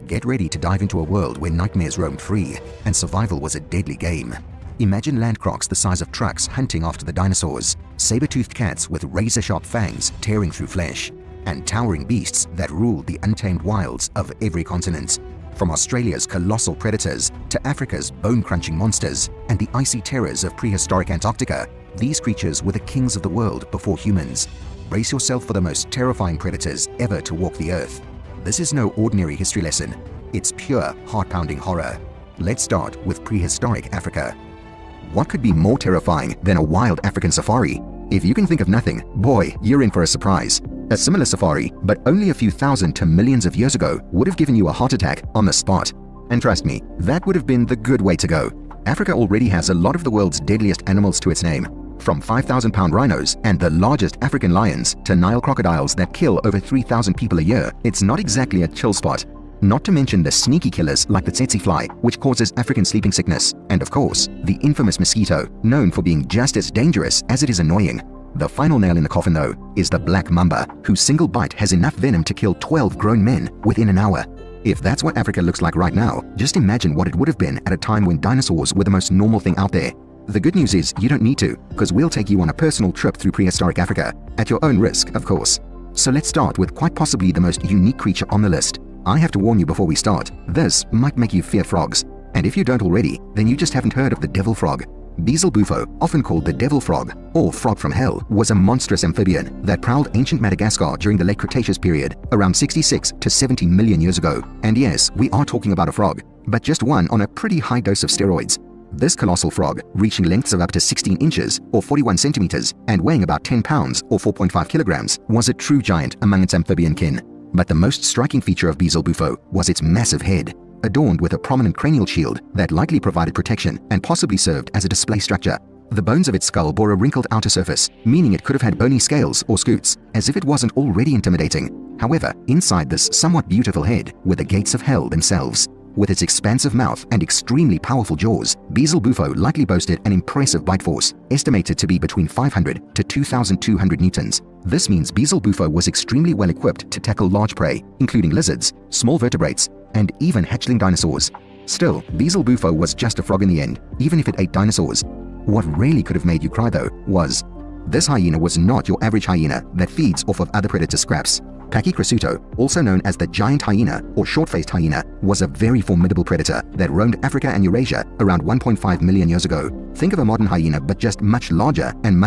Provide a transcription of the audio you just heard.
Get ready to dive into a world where nightmares roamed free and survival was a deadly game. Imagine land crocs the size of trucks hunting after the dinosaurs, saber-toothed cats with razor-sharp fangs tearing through flesh, and towering beasts that ruled the untamed wilds of every continent. From Australia's colossal predators to Africa's bone-crunching monsters and the icy terrors of prehistoric Antarctica, these creatures were the kings of the world before humans. Brace yourself for the most terrifying predators ever to walk the earth. This is no ordinary history lesson. It's pure, heart-pounding horror. Let's start with prehistoric Africa. What could be more terrifying than a wild African safari? If you can think of nothing, boy, you're in for a surprise. A similar safari, but only a few thousand to millions of years ago, would have given you a heart attack on the spot. And trust me, that would have been the good way to go. Africa already has a lot of the world's deadliest animals to its name. From 5,000-pound rhinos and the largest African lions to Nile crocodiles that kill over 3,000 people a year, it's not exactly a chill spot. Not to mention the sneaky killers like the tsetse fly, which causes African sleeping sickness, and of course, the infamous mosquito, known for being just as dangerous as it is annoying. The final nail in the coffin, though, is the black mamba, whose single bite has enough venom to kill 12 grown men within an hour. If that's what Africa looks like right now, just imagine what it would have been at a time when dinosaurs were the most normal thing out there. The good news is you don't need to, because we'll take you on a personal trip through prehistoric Africa, at your own risk, of course. So let's start with quite possibly the most unique creature on the list. I have to warn you before we start, this might make you fear frogs. And if you don't already, then you just haven't heard of the devil frog. Beezel bufo, often called the devil frog, or frog from hell, was a monstrous amphibian that prowled ancient Madagascar during the late Cretaceous period, around 66 to 70 million years ago. And yes, we are talking about a frog, but just one on a pretty high dose of steroids. This colossal frog, reaching lengths of up to 16 inches or 41 centimeters and weighing about 10 pounds or 4.5 kilograms, was a true giant among its amphibian kin. But the most striking feature of Beezel bufo was its massive head, adorned with a prominent cranial shield that likely provided protection and possibly served as a display structure. The bones of its skull bore a wrinkled outer surface, meaning it could have had bony scales or scutes, as if it wasn't already intimidating. However, inside this somewhat beautiful head were the gates of hell themselves. With its expansive mouth and extremely powerful jaws, Beezel bufo likely boasted an impressive bite force, estimated to be between 500 to 2,200 newtons. This means Beezel bufo was extremely well equipped to tackle large prey, including lizards, small vertebrates, and even hatchling dinosaurs. Still, Beezel bufo was just a frog in the end, even if it ate dinosaurs. What really could have made you cry, though, was this hyena was not your average hyena that feeds off of other predator scraps. Pachycrasuto, also known as the giant hyena or short-faced hyena, was a very formidable predator that roamed Africa and Eurasia around 1.5 million years ago. Think of a modern hyena, but just much larger and much